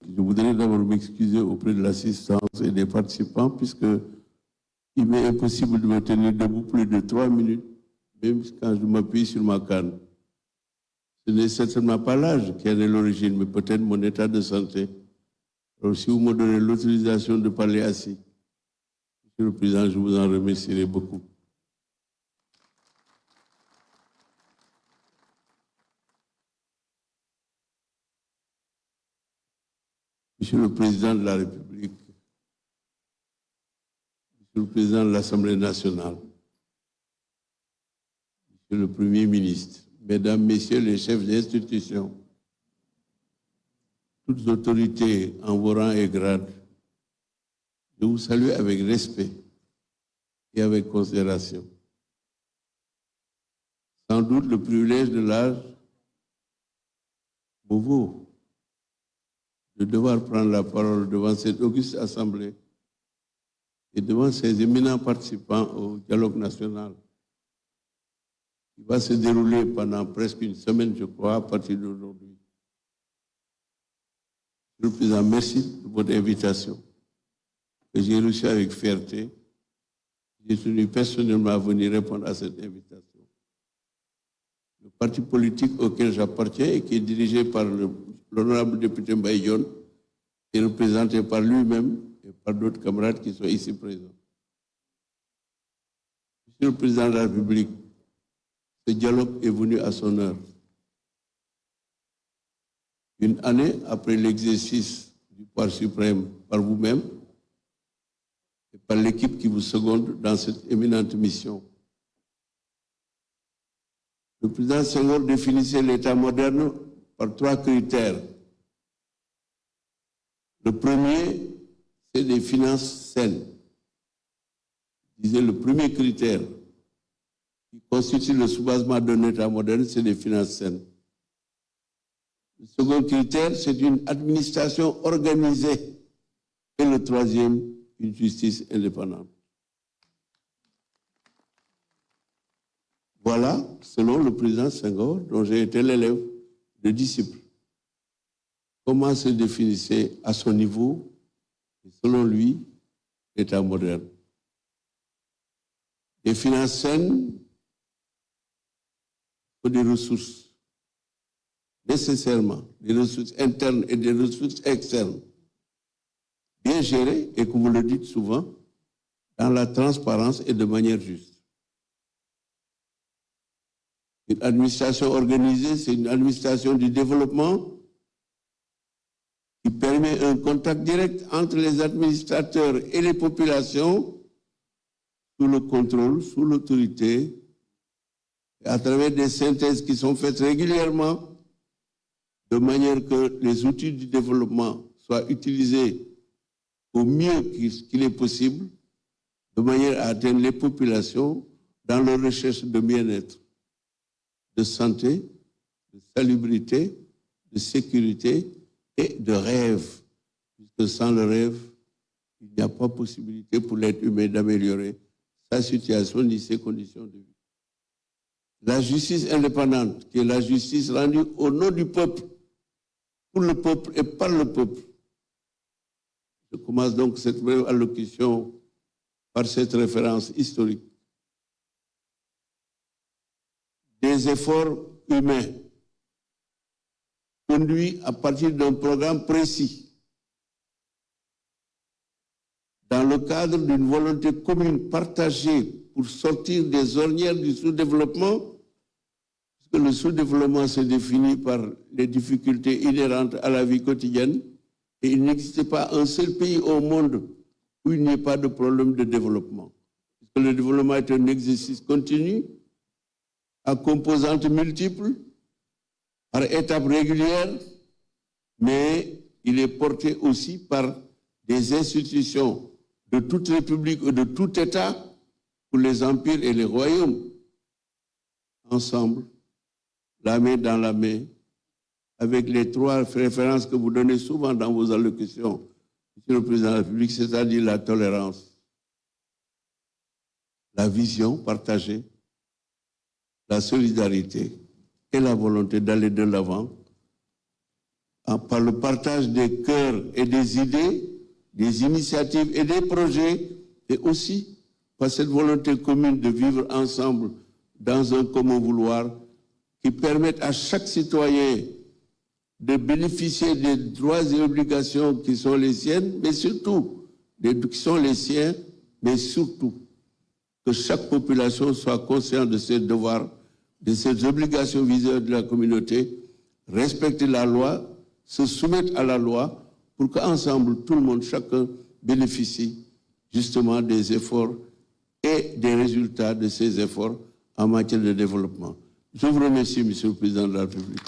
Je voudrais d'abord m'excuser auprès de l'assistance et des participants, puisque il m'est impossible de me tenir debout plus de 3 minutes, même quand je m'appuie sur ma canne. Ce n'est certainement pas l'âge qui en est l'origine, mais peut-être mon état de santé. Alors, si vous me donnez l'autorisation de parler assis, Monsieur le Président, je vous en remercierai beaucoup. Monsieur le Président de la République, Monsieur le Président de l'Assemblée nationale, Monsieur le Premier ministre, Mesdames, Messieurs les chefs d'institution, toutes autorités en vos rangs et grades, je vous salue avec respect et avec considération. Sans doute le privilège de l'âge vous vaut de devoir prendre la parole devant cette auguste assemblée et devant ces éminents participants au dialogue national qui va se dérouler pendant presque une semaine, je crois, à partir d'aujourd'hui. Monsieur le Président, merci de votre invitation que j'ai reçue avec fierté. J'ai tenu personnellement à venir répondre à cette invitation. Le parti politique auquel j'appartiens et qui est dirigé par l'honorable député Mbaye est représenté par lui-même et par d'autres camarades qui sont ici présents. Monsieur le Président de la République, ce dialogue est venu à son heure. Une année après l'exercice du pouvoir suprême par vous-même et par l'équipe qui vous seconde dans cette éminente mission. Le président Senghor définissait l'État moderne par 3 critères. Le premier, c'est des finances saines. Il disait le premier critère qui constitue le soubassement d'un État moderne, c'est des finances saines. Le second critère, c'est une administration organisée. Et le troisième, une justice indépendante. Voilà, selon le président Senghor, dont j'ai été l'élève, le disciple, comment se définissait à son niveau, et selon lui, l'État moderne. Les finances saines, des ressources, nécessairement, des ressources internes et des ressources externes, bien gérées, et que vous le dites souvent, dans la transparence et de manière juste. Une administration organisée, c'est une administration du développement qui permet un contact direct entre les administrateurs et les populations sous le contrôle, sous l'autorité, à travers des synthèses qui sont faites régulièrement, de manière que les outils du développement soient utilisés au mieux qu'il est possible, de manière à atteindre les populations dans leur recherche de bien-être, de santé, de salubrité, de sécurité et de rêve. Puisque sans le rêve, il n'y a pas possibilité pour l'être humain d'améliorer sa situation ni ses conditions de vie. La justice indépendante, qui est la justice rendue au nom du peuple, pour le peuple et par le peuple. Je commence donc cette brève allocution par cette référence historique. Des efforts humains conduits à partir d'un programme précis, dans le cadre d'une volonté commune partagée pour sortir des ornières du sous-développement, parce que le sous-développement se définit par les difficultés inhérentes à la vie quotidienne, et il n'existe pas un seul pays au monde où il n'y ait pas de problème de développement. Parce que le développement est un exercice continu, à composantes multiples, par étapes régulières, mais il est porté aussi par des institutions de toute république ou de tout État, pour les empires et les royaumes, ensemble, la main dans la main, avec les 3 références que vous donnez souvent dans vos allocutions, Monsieur le Président de la République, c'est-à-dire la tolérance, la vision partagée, la solidarité et la volonté d'aller de l'avant par le partage des cœurs et des idées, des initiatives et des projets, et aussi par cette volonté commune de vivre ensemble dans un commun vouloir qui permette à chaque citoyen de bénéficier des droits et obligations qui sont les siennes, mais surtout, qui sont les siens, mais surtout, que chaque population soit consciente de ses devoirs, de ses obligations vis-à-vis de la communauté, respecter la loi, se soumettre à la loi, pour qu'ensemble, tout le monde, chacun, bénéficie justement des efforts et des résultats de ces efforts en matière de développement. Je vous remercie, Monsieur le Président de la République.